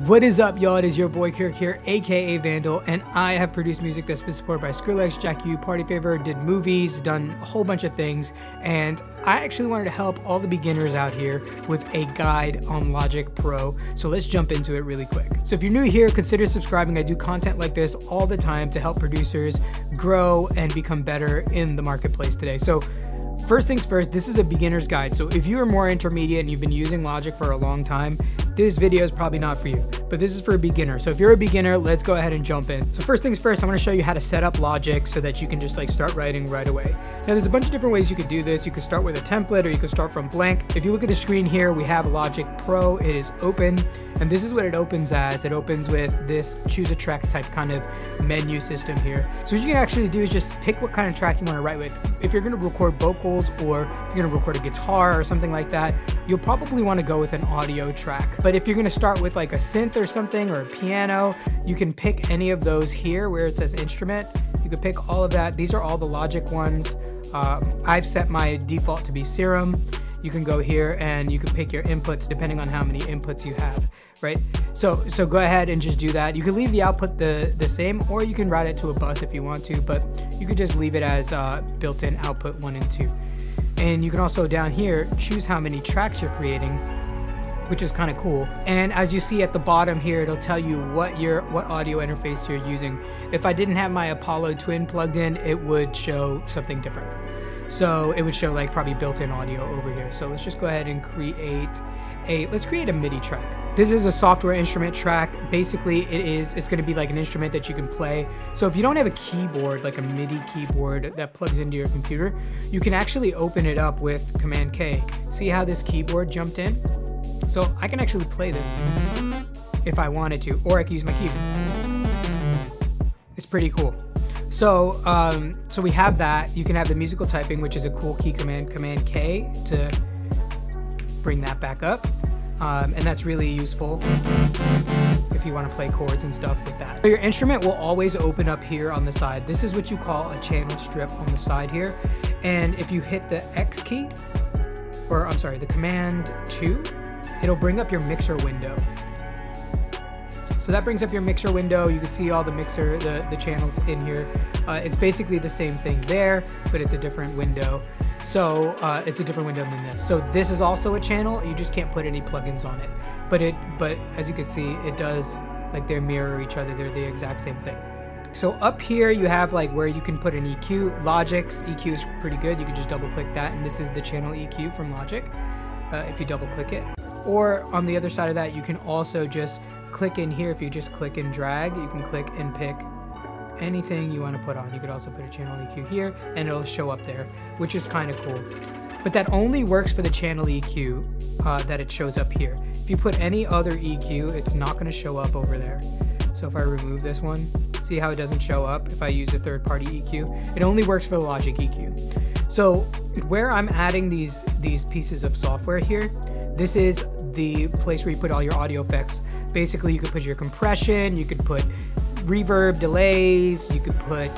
What is up, y'all? It is your boy Kirk here, aka Vandal, and I have produced music that's been supported by Skrillex, Jack U, Party Favor, did movies, done a whole bunch of things, and I actually wanted to help all the beginners out here with a guide on Logic Pro. So let's jump into it really quick. So if you're new here, consider subscribing. I do content like this all the time to help producers grow and become better in the marketplace today. So first things first, this is a beginner's guide. So if you are more intermediate and you've been using Logic for a long time, this video is probably not for you, but this is for a beginner. So if you're a beginner, let's go ahead and jump in. So first things first, I'm gonna show you how to set up Logic so that you can just like start writing right away. Now there's a bunch of different ways you could do this. You could start with a template or you could start from blank. If you look at the screen here, we have Logic Pro, it is open, and this is what it opens as. It opens with this choose a track type kind of menu system here. So what you can actually do is just pick what kind of track you wanna write with. If you're gonna record vocals or if you're gonna record a guitar or something like that, you'll probably wanna go with an audio track. But if you're gonna start with like a synth or something or a piano, you can pick any of those here where it says instrument. You can pick all of that. These are all the Logic ones. I've set my default to be Serum. You can go here and you can pick your inputs depending on how many inputs you have, right? So go ahead and just do that. You can leave the output the same, or you can route it to a bus if you want to, but you could just leave it as built-in output 1 and 2. And you can also down here choose how many tracks you're creating, which is kind of cool. And as you see at the bottom here, it'll tell you what audio interface you're using. If I didn't have my Apollo Twin plugged in, it would show something different. So it would show like probably built-in audio over here. So let's just go ahead and let's create a MIDI track. This is a software instrument track. Basically it's gonna be like an instrument that you can play. So if you don't have a keyboard, like a MIDI keyboard that plugs into your computer, you can actually open it up with Command K. See how this keyboard jumped in? So I can actually play this if I wanted to, or I can use my keyboard. It's pretty cool. So so we have that. You can have the musical typing, which is a cool key command, Command K, to bring that back up. And that's really useful if you want to play chords and stuff with that. So your instrument will always open up here on the side. This is what you call a channel strip on the side here. And if you hit the X key, or I'm sorry, the Command 2, it'll bring up your mixer window. So that brings up your mixer window. You can see all the mixer, the channels in here. It's basically the same thing there, but it's a different window. So it's a different window than this. So this is also a channel. You just can't put any plugins on it. But as you can see, it does, like, they mirror each other. They're the exact same thing. So up here you have like where you can put an EQ. Logic's EQ is pretty good. You can just double click that, and this is the channel EQ from Logic. If you double click it. Or on the other side of that, you can also just click in here. If you just click and drag, you can click and pick anything you want to put on. You could also put a channel EQ here and it'll show up there, which is kind of cool. But that only works for the channel EQ that it shows up here. If you put any other EQ, it's not going to show up over there. So if I remove this one, see how it doesn't show up if I use a third-party EQ? It only works for the Logic EQ. So where I'm adding these pieces of software here, this is the place where you put all your audio effects. Basically, you could put your compression, you could put reverb, delays, you could put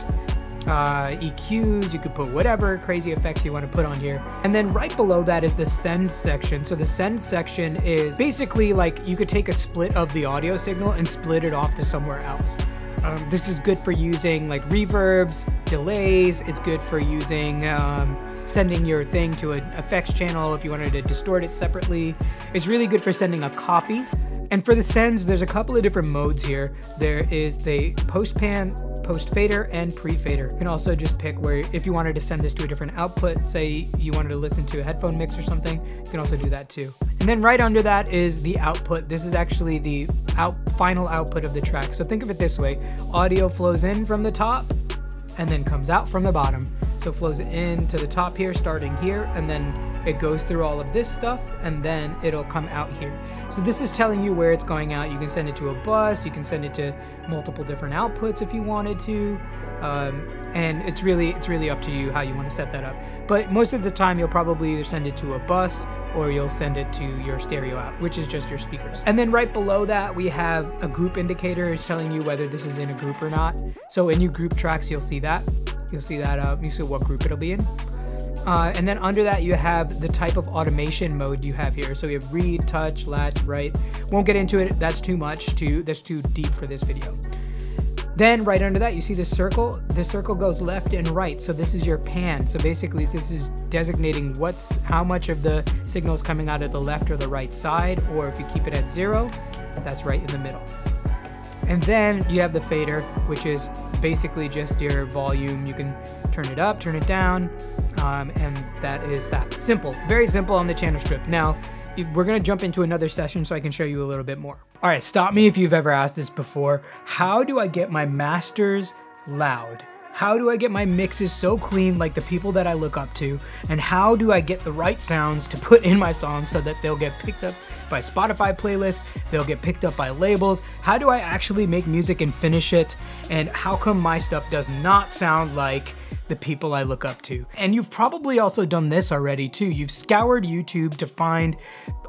EQs, you could put whatever crazy effects you want to put on here. And then right below that is the send section. So the send section is basically like you could take a split of the audio signal and split it off to somewhere else. This is good for using like reverbs, delays. It's good for using sending your thing to an effects channel if you wanted to distort it separately. It's really good for sending a copy. And for the sends, there's a couple of different modes here. There is the post-pan, post-fader, and pre-fader. You can also just pick where, if you wanted to send this to a different output, say you wanted to listen to a headphone mix or something, you can also do that too. And then right under that is the output. This is actually the final output of the track. So think of it this way. Audio flows in from the top and then comes out from the bottom. So it flows in to the top here, starting here, and then it goes through all of this stuff, and then it'll come out here. So this is telling you where it's going out. You can send it to a bus, you can send it to multiple different outputs if you wanted to, and it's really up to you how you want to set that up. But most of the time you'll probably either send it to a bus or you'll send it to your stereo out, which is just your speakers. And then right below that we have a group indicator. It's telling you whether this is in a group or not. So in your group tracks you'll see that. You'll see that you see what group it'll be in. And then under that, you have the type of automation mode you have here. So we have read, touch, latch, write. Won't get into it. That's too much. That's too deep for this video. Then right under that, you see this circle. This circle goes left and right. So this is your pan. So basically, this is designating how much of the signal is coming out of the left or the right side. Or if you keep it at 0, that's right in the middle. And then you have the fader, which is basically just your volume. You can turn it up, turn it down, and that is that. Simple, very simple on the channel strip. Now, we're gonna jump into another session so I can show you a little bit more. All right, stop me if you've ever asked this before. How do I get my masters loud? How do I get my mixes so clean like the people that I look up to? And how do I get the right sounds to put in my songs so that they'll get picked up by Spotify playlists, they'll get picked up by labels? How do I actually make music and finish it? And how come my stuff does not sound like the people I look up to? And you've probably also done this already too. You've scoured YouTube to find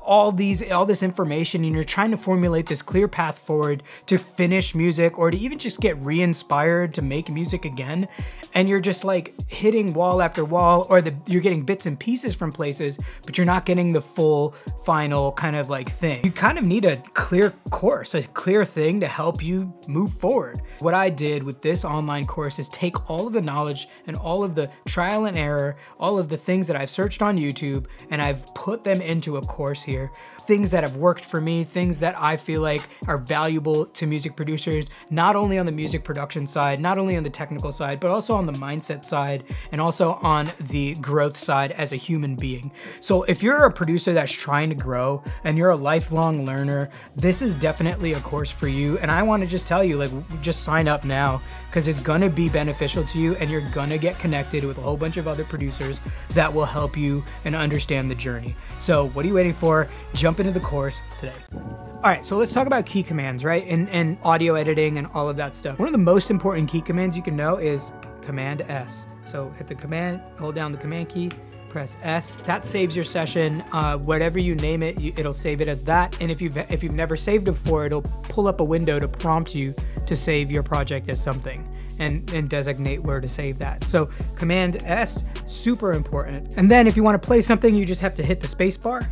all this information, and you're trying to formulate this clear path forward to finish music or to even just get re-inspired to make music again. And you're just like hitting wall after wall, or you're getting bits and pieces from places, but you're not getting the full final kind of like thing. You kind of need a clear course, a clear thing to help you move forward. What I did with this online course is take all of the knowledge and all of the trial and error, all of the things that I've searched on YouTube, and I've put them into a course here. Things that have worked for me, things that I feel like are valuable to music producers, not only on the music production side, not only on the technical side, but also on the mindset side, and also on the growth side as a human being. So if you're a producer that's trying to grow and you're a lifelong learner, this is definitely a course for you. And I want to just tell you, like, just sign up now, because it's gonna be beneficial to you, and you're gonna get connected with a whole bunch of other producers that will help you and understand the journey. So what are you waiting for? Jump into the course today. All right, so let's talk about key commands, right? And audio editing and all of that stuff. One of the most important key commands you can know is Command S. So hit the command, hold down the command key, press S. That saves your session. Whatever you name it, it'll save it as that. And if you've never saved it before, it'll pull up a window to prompt you to save your project as something and designate where to save that. So Command S, super important. And then if you want to play something, you just have to hit the space bar.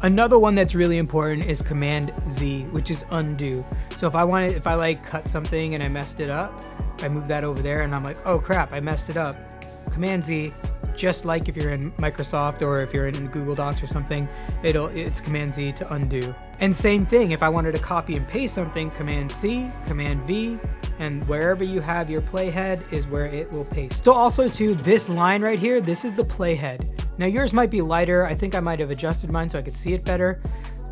Another one that's really important is Command Z, which is undo. So if I like cut something and I messed it up, I move that over there and I'm like, oh crap, I messed it up. Command Z, just like if you're in Microsoft or if you're in Google Docs or something, it's Command Z to undo. And same thing, if I wanted to copy and paste something, Command C, Command V, and wherever you have your playhead is where it will paste. So also too, this line right here, this is the playhead. Now yours might be lighter. I think I might have adjusted mine so I could see it better,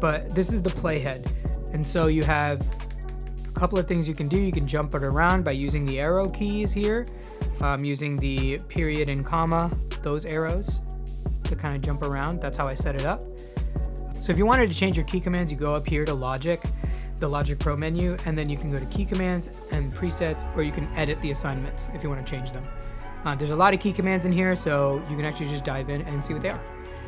but this is the playhead. And so you have a couple of things you can do. You can jump it around by using the arrow keys here, using the period and comma, those arrows to kind of jump around. That's how I set it up. So if you wanted to change your key commands, you go up here to Logic, the Logic Pro menu, and then you can go to key commands and presets, or you can edit the assignments if you want to change them. There's a lot of key commands in here, so you can actually just dive in and see what they are.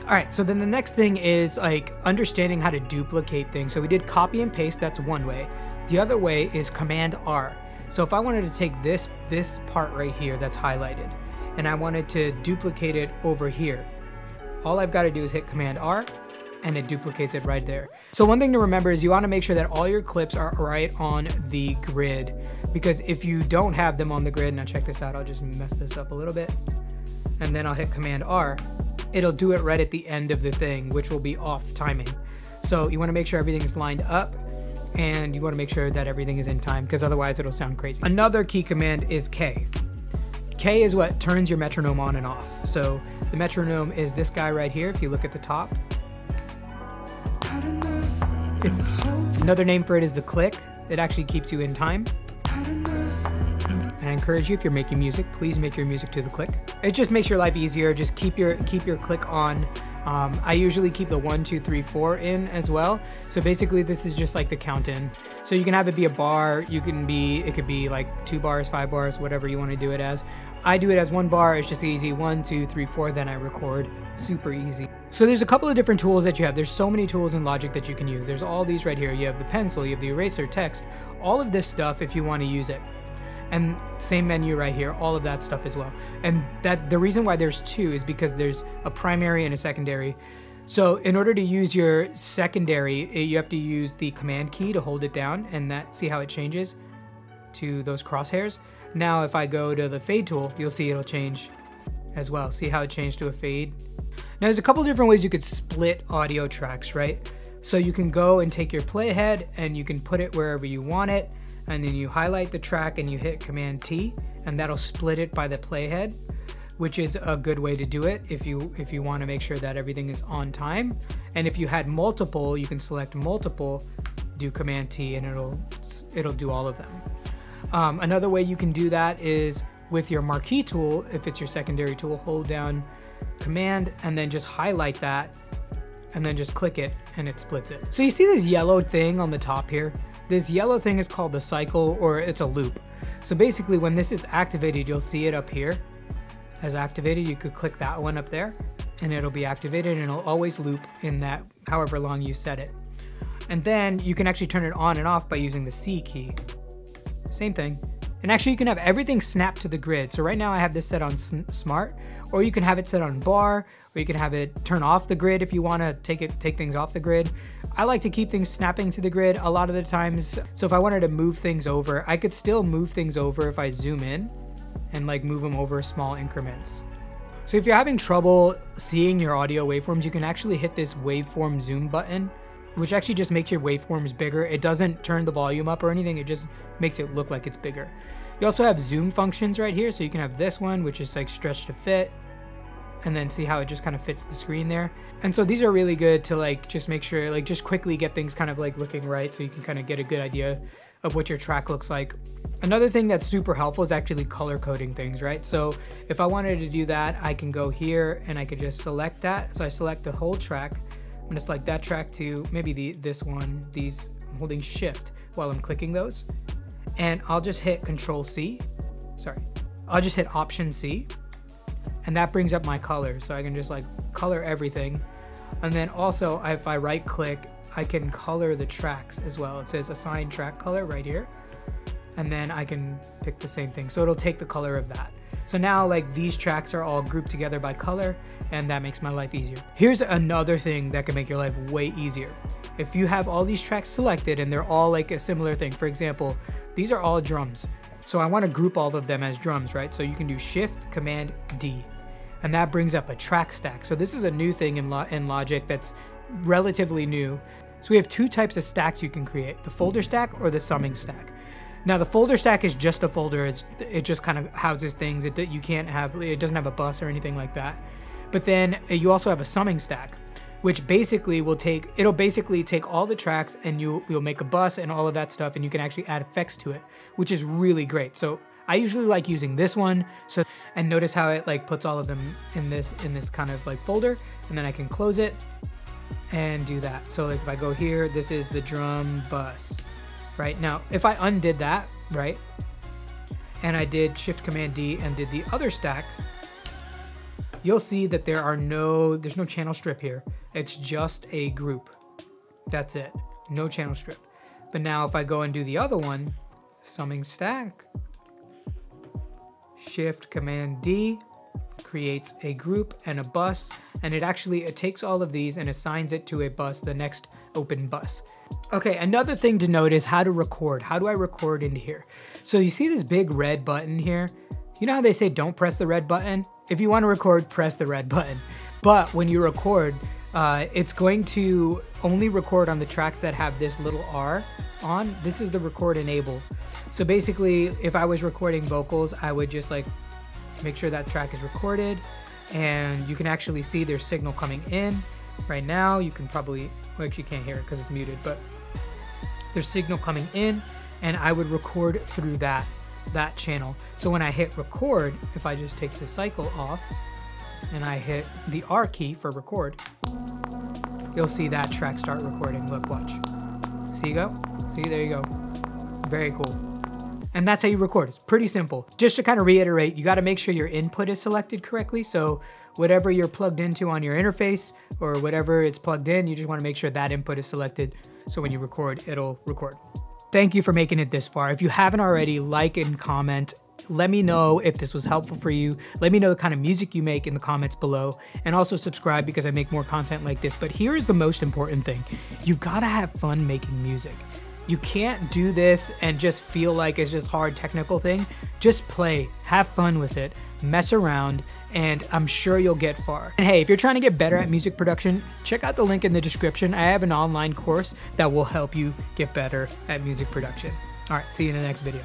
All right, so then the next thing is like understanding how to duplicate things. So we did copy and paste, that's one way. The other way is Command R. So if I wanted to take this part right here that's highlighted, and I wanted to duplicate it over here, all I've got to do is hit Command R, and it duplicates it right there. So one thing to remember is you want to make sure that all your clips are right on the grid, because if you don't have them on the grid, now check this out, I'll just mess this up a little bit, and then I'll hit Command R, it'll do it right at the end of the thing, which will be off timing. So you want to make sure everything is lined up, and you want to make sure that everything is in time, because otherwise it'll sound crazy. Another key command is K. K is what turns your metronome on and off. So the metronome is this guy right here, if you look at the top. Another name for it is the click. It actually keeps you in time. And I encourage you, if you're making music, please make your music to the click. It just makes your life easier. Just keep your click on. I usually keep the 1, 2, 3, 4 in as well. So basically this is just like the count in. So you can have it be a bar, it could be like 2 bars, 5 bars, whatever you want to do it as. I do it as 1 bar, it's just easy, 1, 2, 3, 4, then I record, super easy. So there's a couple of different tools that you have. There's so many tools in Logic that you can use. There's all these right here. You have the pencil, you have the eraser, text, all of this stuff if you want to use it. And same menu right here, all of that stuff as well. And that the reason why there's two is because there's a primary and a secondary. So in order to use your secondary, you have to use the command key to hold it down, and that, see how it changes to those crosshairs. Now if I go to the fade tool, you'll see it'll change as well. See how it changed to a fade? Now there's a couple different ways you could split audio tracks, right? So you can go and take your playhead and you can put it wherever you want it, and then you highlight the track and you hit Command T, and that'll split it by the playhead, which is a good way to do it if you want to make sure that everything is on time. And if you had multiple, you can select multiple, do Command T, and it'll do all of them. Another way you can do that is with your marquee tool. If it's your secondary tool, hold down Command and then just highlight that and then just click it and it splits it. So you see this yellow thing on the top here? This yellow thing is called the cycle, or it's a loop. So basically when this is activated, you'll see it up here as activated. You could click that one up there and it'll be activated, and it'll always loop in that however long you set it. And then you can actually turn it on and off by using the C key. Same thing. And actually you can have everything snap to the grid. So right now I have this set on smart, or you can have it set on bar, or you can have it turn off the grid if you want to take things off the grid. I like to keep things snapping to the grid a lot of the times. So if I wanted to move things over, I could still move things over if I zoom in and like move them over small increments. So if you're having trouble seeing your audio waveforms, you can actually hit this waveform zoom button, which actually just makes your waveforms bigger. It doesn't turn the volume up or anything, it just makes it look like it's bigger. You also have zoom functions right here, so you can have this one, which is like stretch to fit, and then see how it just kind of fits the screen there. And so these are really good to like just make sure, like just quickly get things kind of like looking right, so you can kind of get a good idea of what your track looks like. Another thing that's super helpful is actually color coding things, right? So if I wanted to do that, I can go here and I could just select that. So I select the whole track. I'm gonna select that track to maybe this one, these, I'm holding shift while I'm clicking those. And I'll just hit Control C, I'll just hit Option C, and that brings up my colors. So I can just like color everything. And then also if I right click, I can color the tracks as well. It says assign track color right here. And then I can pick the same thing. So it'll take the color of that. So now like these tracks are all grouped together by color, and that makes my life easier. Here's another thing that can make your life way easier. If you have all these tracks selected and they're all like a similar thing, for example, these are all drums. So I want to group all of them as drums, right? So you can do Shift Command D, and that brings up a track stack. So this is a new thing in Logic that's relatively new. So we have two types of stacks you can create, the folder stack or the summing stack. Now the folder stack is just a folder. It just kind of houses things. It doesn't have a bus or anything like that. But then you also have a summing stack, which basically it'll basically take all the tracks and you'll make a bus and all of that stuff, and you can actually add effects to it, which is really great. So I usually like using this one. So, and notice how it like puts all of them in this kind of like folder, and then I can close it and do that. So like if I go here, this is the drum bus. Right now, if I undid that, right, and I did Shift Command D and did the other stack, you'll see that there's no channel strip here. It's just a group. That's it. No channel strip. But now if I go and do the other one, summing stack, Shift Command D creates a group and a bus, and it takes all of these and assigns it to a bus, the next open bus. Okay, another thing to note is how to record. How do I record into here? So you see this big red button here? You know how they say don't press the red button? If you want to record, press the red button. But when you record, it's going to only record on the tracks that have this little R on. This is the record enable. So basically, if I was recording vocals, I would just like make sure that track is recorded, and you can actually see their signal coming in. Right now, you can probably, well, actually you can't hear it because it's muted, but there's signal coming in, and I would record through that channel. So when I hit record, if I just take the cycle off and I hit the R key for record, you'll see that track start recording. Look, watch. See, there you go. Very cool. And that's how you record. It's pretty simple. Just to kind of reiterate, you got to make sure your input is selected correctly. So whatever you're plugged into on your interface or whatever it's plugged in, you just want to make sure that input is selected. So when you record, it'll record. Thank you for making it this far. If you haven't already, like and comment. Let me know if this was helpful for you. Let me know the kind of music you make in the comments below, and also subscribe because I make more content like this. But here's the most important thing. You've got to have fun making music. You can't do this and just feel like it's just hard technical thing. Just play, have fun with it, mess around, and I'm sure you'll get far. And hey, if you're trying to get better at music production, check out the link in the description. I have an online course that will help you get better at music production. All right, see you in the next video.